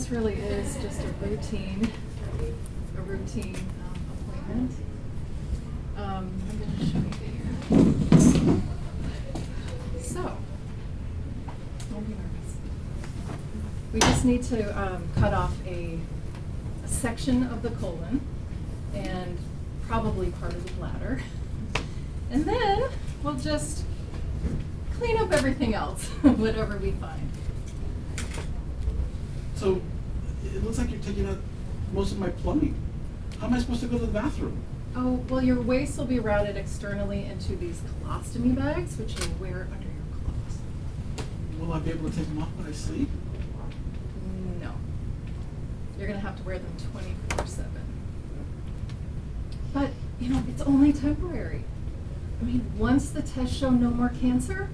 this really is just a routine appointment. I'm going to show you here. So, don't be nervous. We just need to cut off a section of the colon and probably part of the bladder. And then we'll just clean up everything else, whatever we find. So, it looks like you're taking out most of my plumbing. How am I supposed to go to the bathroom? Oh, well, your waste will be routed externally into these colostomy bags, which you'll wear under your clothes. Will I be able to take them off when I sleep? No. You're going to have to wear them 24/7. But, you know, it's only temporary. I mean, once the tests show no more cancer,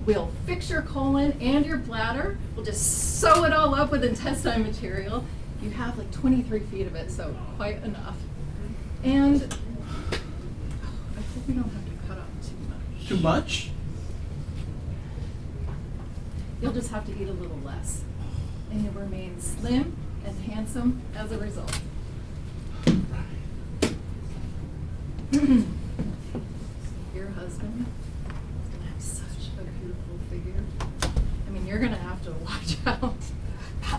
we'll fix your colon and your bladder. We'll just sew it all up with intestine material. You have like 23 feet of it, so quite enough. And I hope we don't have to cut off too much. Too much? You'll just have to eat a little less. And you'll remain slim and handsome as a result. Your husband is going to have such a beautiful figure. I mean, you're going to have to watch out.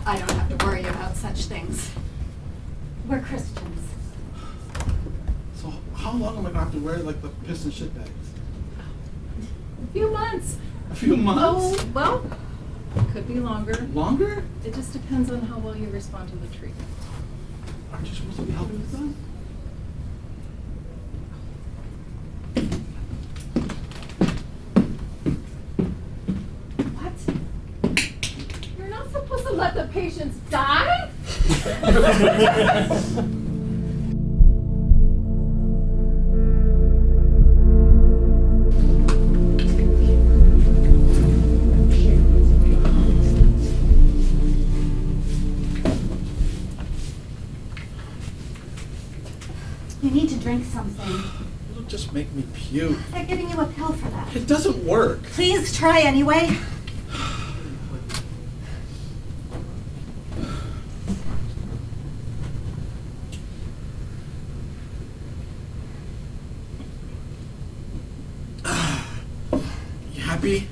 I don't have to worry about such things. We're Christians. So how long am I going to have to wear like the piss and shit bags? A few months. A few months? Oh, well, it could be longer. Longer? It just depends on how well you respond to the treatment. Aren't you supposed to be helping with that? What? You're not supposed to let the patients die? You need to drink something. It'll just make me puke. They're giving you a pill for that. It doesn't work. Please try anyway. You happy?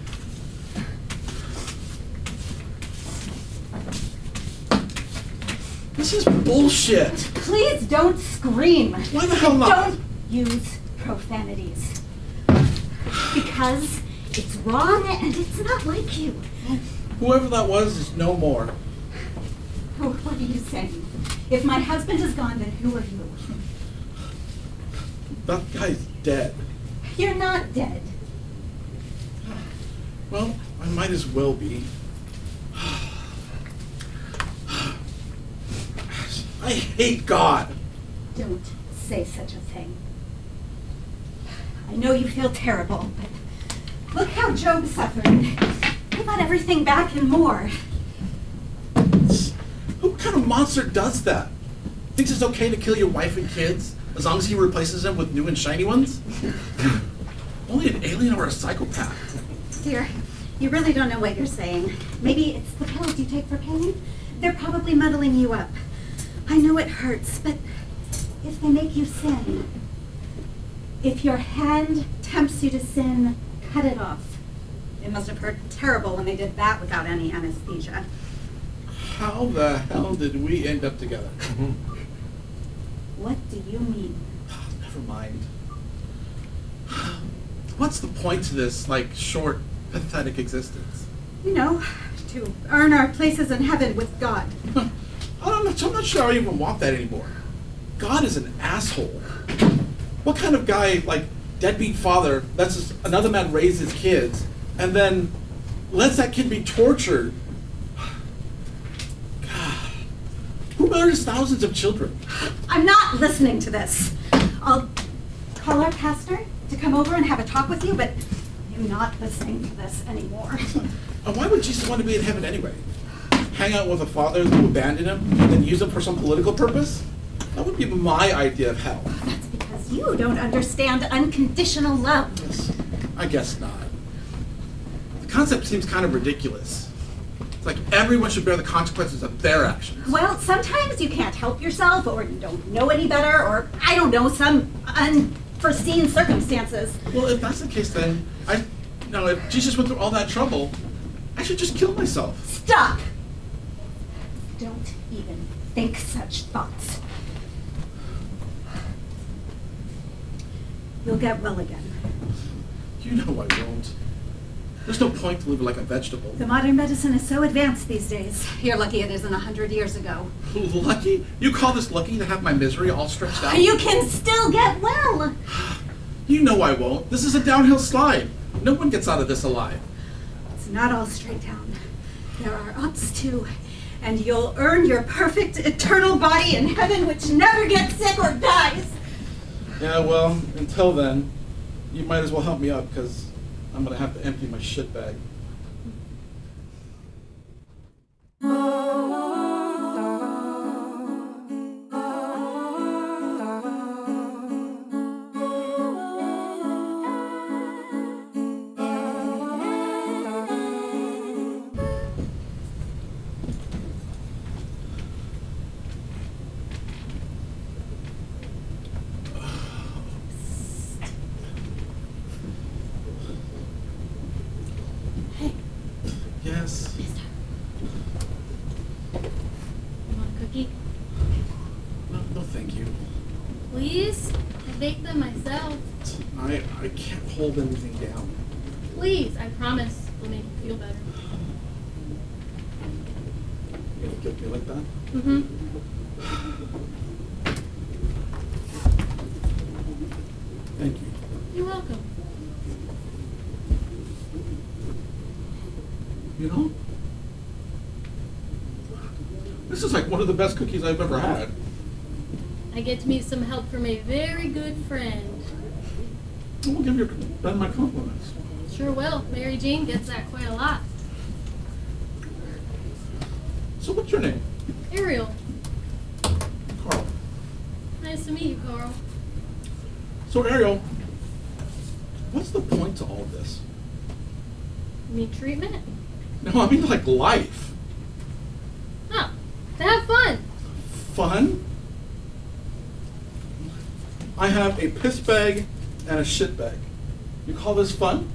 This is bullshit. Please don't scream. Why the hell not? Don't use profanities. Because it's wrong and it's not like you. Whoever that was is no more. Oh, what are you saying? If my husband is gone, then who are you? That guy's dead. You're not dead. Well, I might as well be. I hate God. Don't say such a thing. I know you feel terrible, but look how Job suffered. He got everything back and more. Who kind of monster does that? Thinks it's okay to kill your wife and kids as long as he replaces them with new and shiny ones? Only an alien or a psychopath. Dear, you really don't know what you're saying. Maybe it's the pills you take for pain. They're probably muddling you up. I know it hurts, but if they make you sin, if your hand tempts you to sin, cut it off. It must have hurt terrible when they did that without any anesthesia. How the hell did we end up together? What do you mean? Never mind. What's the point to this, like, short, pathetic existence? You know, to earn our places in heaven with God. I'm not sure I even want that anymore. God is an asshole. What kind of guy, like, deadbeat father, lets another man raise his kids, and then lets that kid be tortured? God. Who murders thousands of children? I'm not listening to this. I'll call our pastor to come over and have a talk with you, but I'm not listening to this anymore. And why would Jesus want to be in heaven anyway? Hang out with a father who abandoned him and then use him for some political purpose? That would be my idea of hell. That's because you don't understand unconditional love. Yes, I guess not. The concept seems kind of ridiculous. It's like everyone should bear the consequences of their actions. Well, sometimes you can't help yourself, or you don't know any better, or, I don't know, some unforeseen circumstances. Well, if that's the case, then if Jesus went through all that trouble, I should just kill myself. Stop! Don't even think such thoughts. You'll get well again. You know I won't. There's no point to living like a vegetable. The modern medicine is so advanced these days. You're lucky it isn't 100 years ago. Lucky? You call this lucky to have my misery all stretched out? You can still get well. You know I won't. This is a downhill slide. No one gets out of this alive. It's not all straight down. There are ups too. And you'll earn your perfect eternal body in heaven, which never gets sick or dies. Yeah, well, until then, you might as well help me up, because I'm going to have to empty my shit bag. Yes. You want a cookie? No, thank you. Please? I baked them myself. I can't hold anything down. Please, I promise it'll make you feel better. You gonna guilt me like that? Mm-hmm. Thank you. You're welcome. You know, this is like one of the best cookies I've ever had. I get to meet some help from a very good friend. We'll give your friend my compliments. Sure will. Mary Jane gets that quite a lot. So what's your name? Ariel. Carl. Nice to meet you, Carl. So Ariel, what's the point to all this? You mean treatment? No, I mean like life. Oh, to have fun. Fun? I have a piss bag and a shit bag. You call this fun?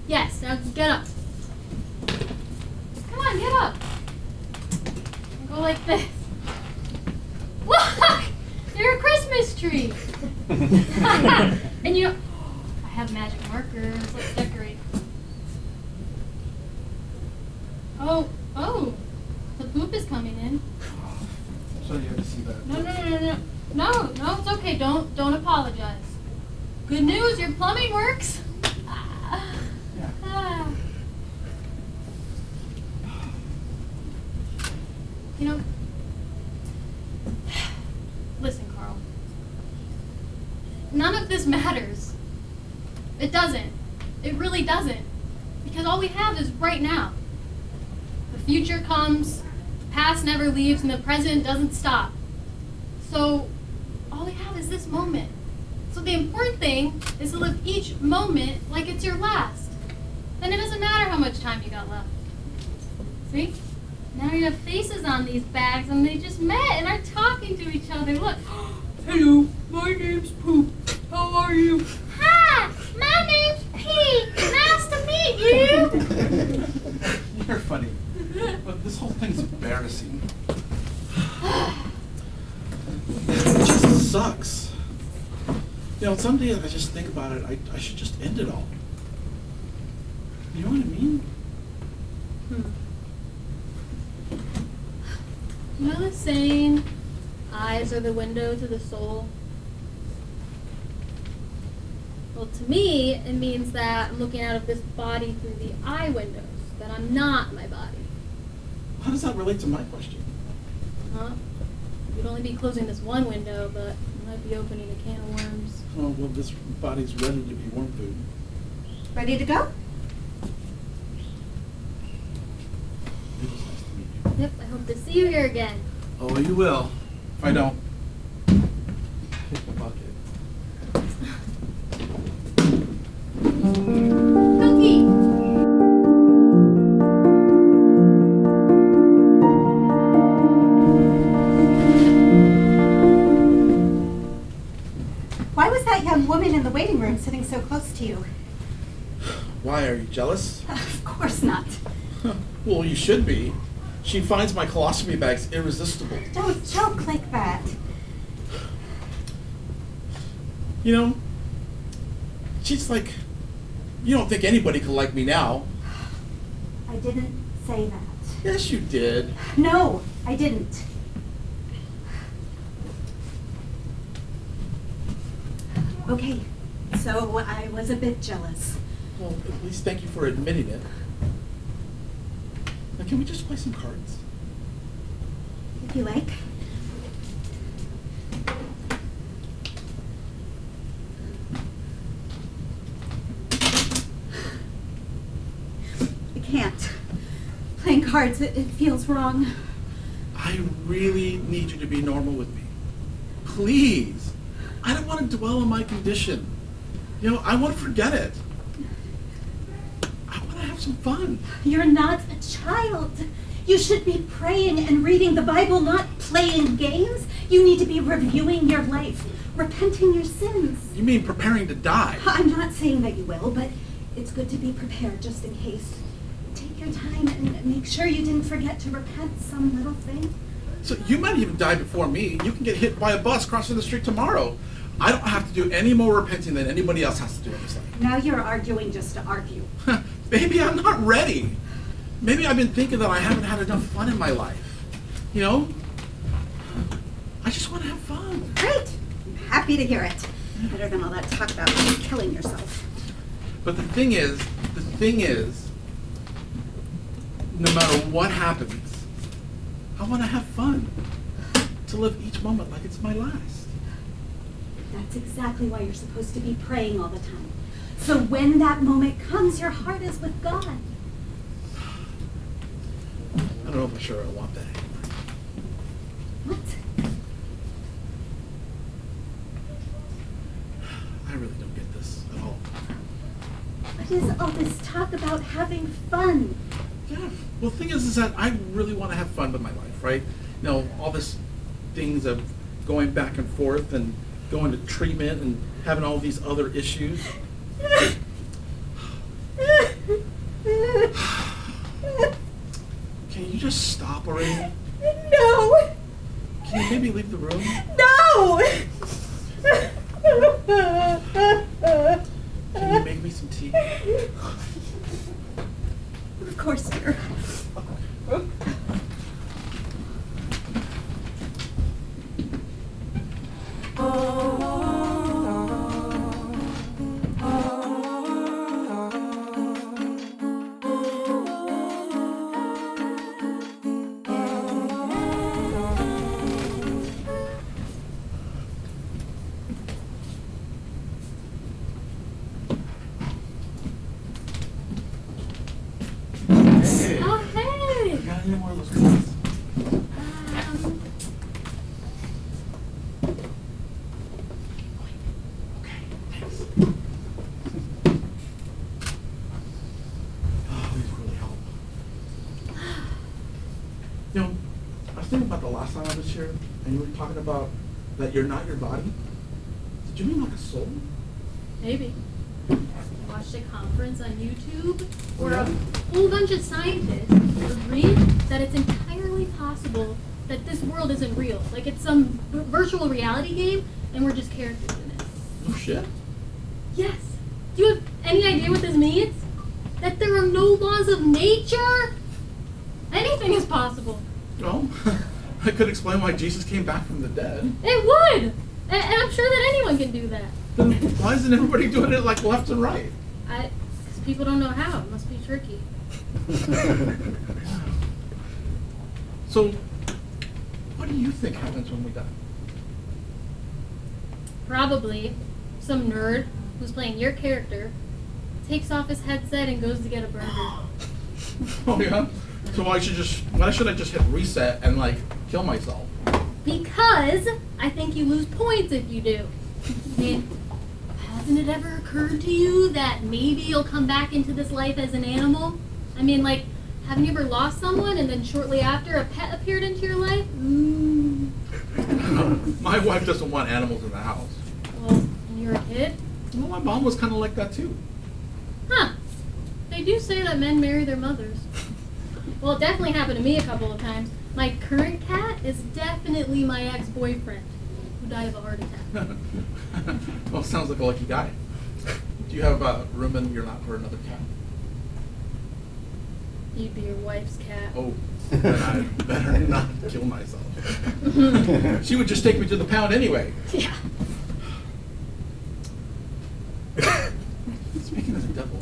Yes, now get up. Come on, get up. Go like this. Look! You're a Christmas tree. And I have magic markers. Let's decorate. Oh, the poop is coming in. Sorry you had to see that. No, it's okay. Don't apologize. Good news, your plumbing works. Yeah. Ah. You know, listen, Carl. None of this matters. It doesn't. It really doesn't. Because all we have is right now. The future comes, the past never leaves, and the present doesn't stop. So, all we have is this moment. So the important thing is to live each moment like it's your last. Then it doesn't matter how much time you got left. See? Now you have faces on these bags and they just met and are talking to each other. Look. Hello, my name's Poop. How are you? Hi, my name's Pete. Nice to meet you. You're funny. But this whole thing's embarrassing. It just sucks. You know, some days I just think about it, I should just end it all. You know what I mean? You know the saying, eyes are the window to the soul? Well, to me, it means that I'm looking out of this body through the eye windows, that I'm not my body. How does that relate to my question? Huh? You'd only be closing this one window, but you might be opening a can of worms. Oh, well, this body's ready to be worm food. Ready to go? It was nice to meet you. Yep, I hope to see you here again. Oh, you will. If I don't, kick the bucket. Cookie! Why, are you jealous? Of course not. Well, you should be. She finds my colostomy bags irresistible. Don't joke like that. You know, she's like, you don't think anybody could like me now. I didn't say that. Yes, you did. No, I didn't. Okay, so I was a bit jealous. Well, at least thank you for admitting it. Now, can we just play some cards? If you like. I can't. Playing cards, it feels wrong. I really need you to be normal with me. Please. I don't want to dwell on my condition. You know, I want to forget it. I want to have some fun. You're not a child. You should be praying and reading the Bible, not playing games. You need to be reviewing your life, repenting your sins. You mean preparing to die? I'm not saying that you will, but it's good to be prepared just in case. Take your time and make sure you didn't forget to repent some little thing. So you might even die before me. You can get hit by a bus crossing the street tomorrow. I don't have to do any more repenting than anybody else has to do in this life. Now you're arguing just to argue. Maybe I'm not ready. Maybe I've been thinking that I haven't had enough fun in my life. You know? I just want to have fun. Great. I'm happy to hear it. Better than all that talk about killing yourself. But the thing is, no matter what happens, I want to have fun. To live each moment like it's my last. That's exactly why you're supposed to be praying all the time. So when that moment comes, your heart is with God. I don't know for sure I want that anymore. What? I really don't get this at all. What is all this talk about having fun? Yeah. Well, the thing is that I really want to have fun with my life, right? You know, all this things of going back and forth and going to treatment and having all these other issues. Can you just stop already? No! Can you maybe leave the room? No! Can you make me some tea? Of course, dear. Hey, Oh, hey! got any more of those cards? Okay, thanks. Oh, these really help. You know, I was thinking about the last time I was here, and you were talking about that you're not your body. Did you mean like a soul? Maybe. Watched a conference on YouTube where Yeah. a whole bunch of scientists agreed that it's entirely possible that this world isn't real. Like it's some virtual reality game and we're just characters in it. Oh shit. Yes. Do you have any idea what this means? That there are no laws of nature? Anything is possible. Well, I could explain why Jesus came back from the dead. It would! And I'm sure that anyone can do that. Then why isn't everybody doing it like left and right? Because people don't know how. It must be tricky. So, what do you think happens when we die? Probably some nerd who's playing your character takes off his headset and goes to get a burger. Oh yeah? So why should I just hit reset and like kill myself? Because I think you lose points if you do. I mean, hasn't it ever occurred to you that maybe you'll come back into this life as an animal? I mean, like, haven't you ever lost someone and then shortly after a pet appeared into your life? My wife doesn't want animals in the house. Well, when you were a kid? Well, my mom was kind of like that too. Huh. do say that men marry their mothers. Well, it definitely happened to me a couple of times. My current cat is definitely my ex-boyfriend, who died of a heart attack. Well, sounds like a lucky guy. Do you have room in your lap for another cat? You'd be your wife's cat. Oh, then I better not kill myself. She would just take me to the pound anyway. Yeah. Speaking of the devil,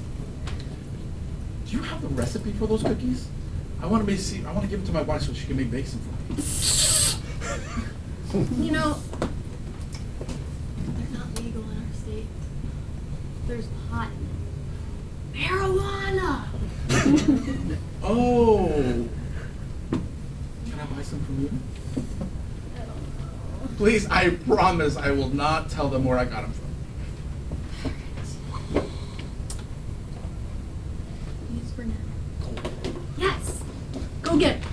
do you have the recipe for those cookies? I want to give it to my wife so she can make some for me. You know, they're not legal in our state. There's pot in it. Marijuana! Oh. Can I buy some from you? I don't know. Please, I promise I will not tell them where I got them from. Use for now. Yes! Go get it.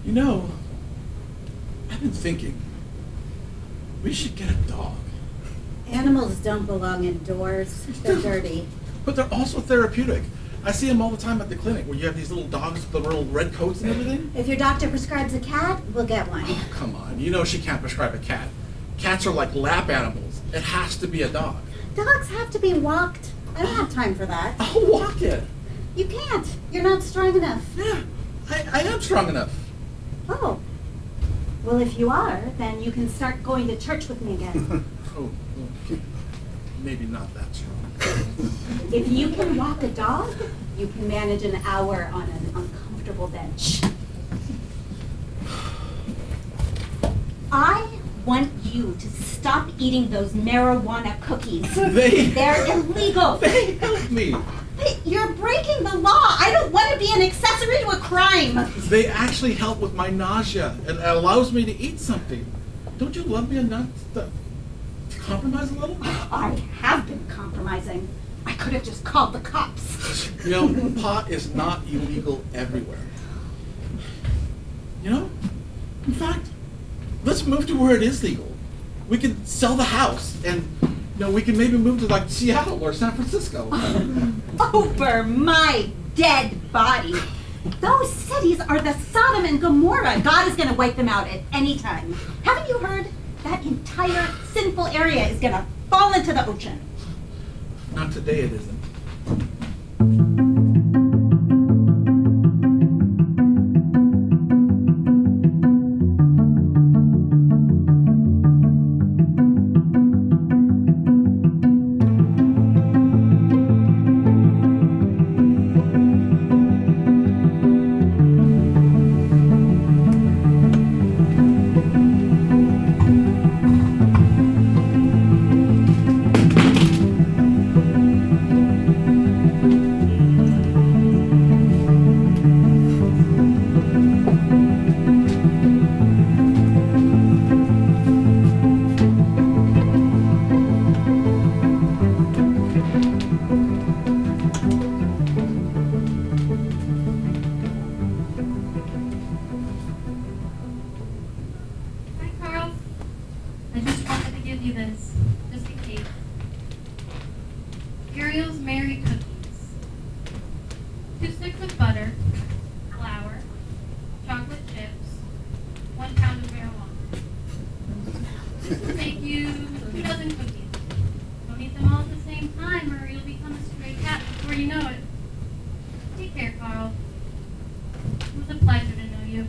You know, I've been thinking, we should get a dog. Animals don't belong indoors. They're dirty. But they're also therapeutic. I see them all the time at the clinic where you have these little dogs with the little red coats and everything. If your doctor prescribes a cat, we'll get one. Oh, come on. You know she can't prescribe a cat. Cats are like lap animals. It has to be a dog. Dogs have to be walked. I don't have time for that. I'll walk it. You can't. You're not strong enough. Yeah, I am strong enough. Oh. Well, if you are, then you can start going to church with me again. Oh, well, maybe not that strong. If you can walk a dog, you can manage an hour on an uncomfortable bench. I want you to stop eating those marijuana cookies. They're illegal. They help me. Hey, you're breaking the law. I don't want to be an accessory to a crime. They actually help with my nausea. It allows me to eat something. Don't you love me enough to compromise a little? I have been compromising. I could have just called the cops. You know, pot is not illegal everywhere. You know, in fact, let's move to where it is legal. We can sell the house and, you know, we can maybe move to like Seattle or San Francisco. Over my dead body. Those cities are the Sodom and Gomorrah. God is going to wipe them out at any time. Haven't you heard? That entire sinful area is going to fall into the ocean. Not today, it isn't. Ariel's Mary Cookies. 2 sticks of butter, flour, chocolate chips, 1 pound of marijuana. This will make you 2 dozen cookies. Don't eat them all at the same time or you'll become a stray cat before you know it. Take care, Carl. It was a pleasure to know you.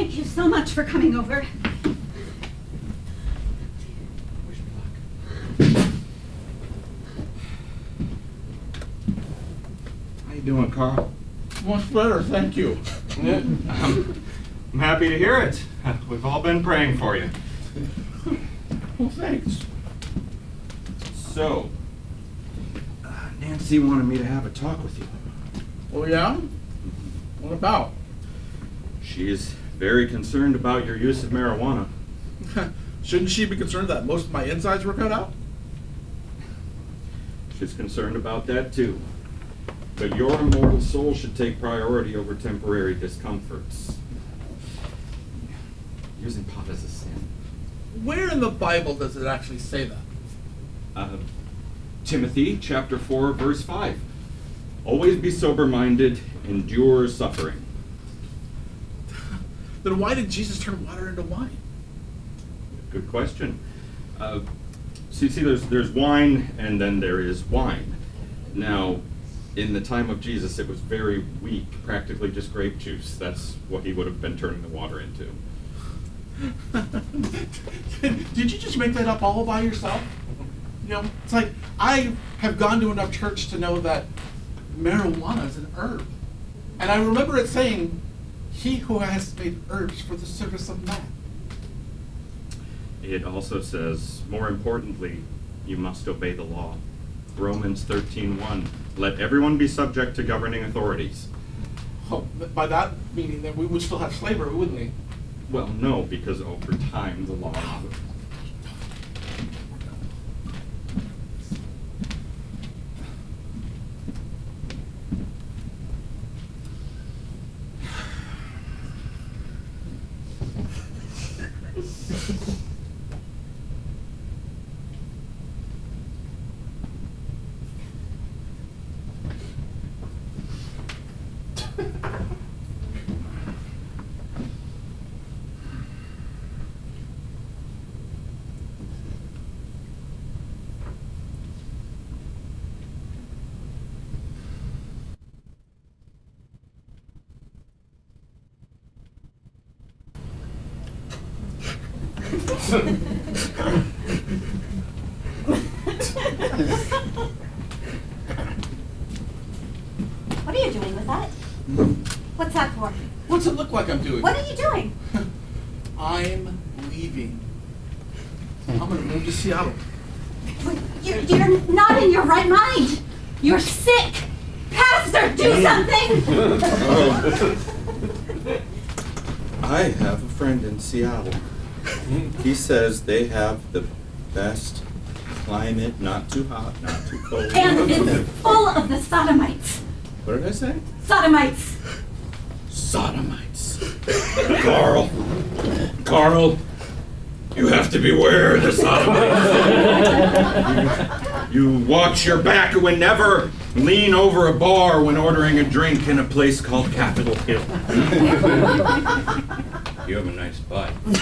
Thank you so much for coming over. Wish me luck. How you doing, Carl? Much better, thank you. I'm happy to hear it. We've all been praying for you. Well, thanks. So, Nancy wanted me to have a talk with you. Oh, yeah? What about? She is very concerned about your use of marijuana. Shouldn't she be concerned that most of my insides were cut out? She's concerned about that too. But your immortal soul should take priority over temporary discomforts. Using pot is a sin. Where in the Bible does it actually say that? Timothy chapter 4, verse 5. Always be sober-minded, endure suffering. Then why did Jesus turn water into wine? Good question. So you see, there's wine, and then there is wine. Now, in the time of Jesus, it was very weak, practically just grape juice. That's what he would have been turning the water into. Did you just make that up all by yourself? You know, it's like I have gone to enough church to know that marijuana is an herb. And I remember it saying, he who has made herbs for the service of man. It also says, more importantly, you must obey the law. Romans 13:1. Let everyone be subject to governing authorities. Oh, by that meaning that we would still have slavery, wouldn't we? Well, no, because over time the law... What are you doing with that? What's that for? What's it look like I'm doing? What are you doing? I'm leaving. I'm gonna move to Seattle. Wait, you're not in your right mind. You're sick. Pastor, do something. I have a friend in Seattle. He says they have the best climate, not too hot, not too cold. And it's full of the sodomites. What did I say? Sodomites. Sodomites. Carl, you have to beware of the sodomites. You watch your back and never lean over a bar when ordering a drink in a place called Capitol Hill. You have a nice butt. Do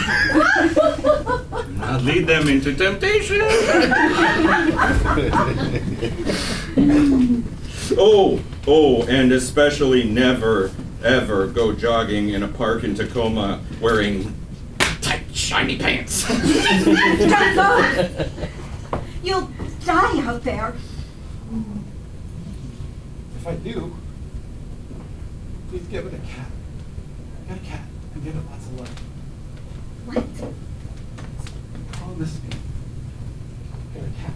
not lead them into temptation. Oh, and especially never, ever go jogging in a park in Tacoma wearing tight, shiny pants. Don't go. You'll die out there. If I do, please give it a cat. Get a cat and give it lots of love. What? Promise me. Get a cat.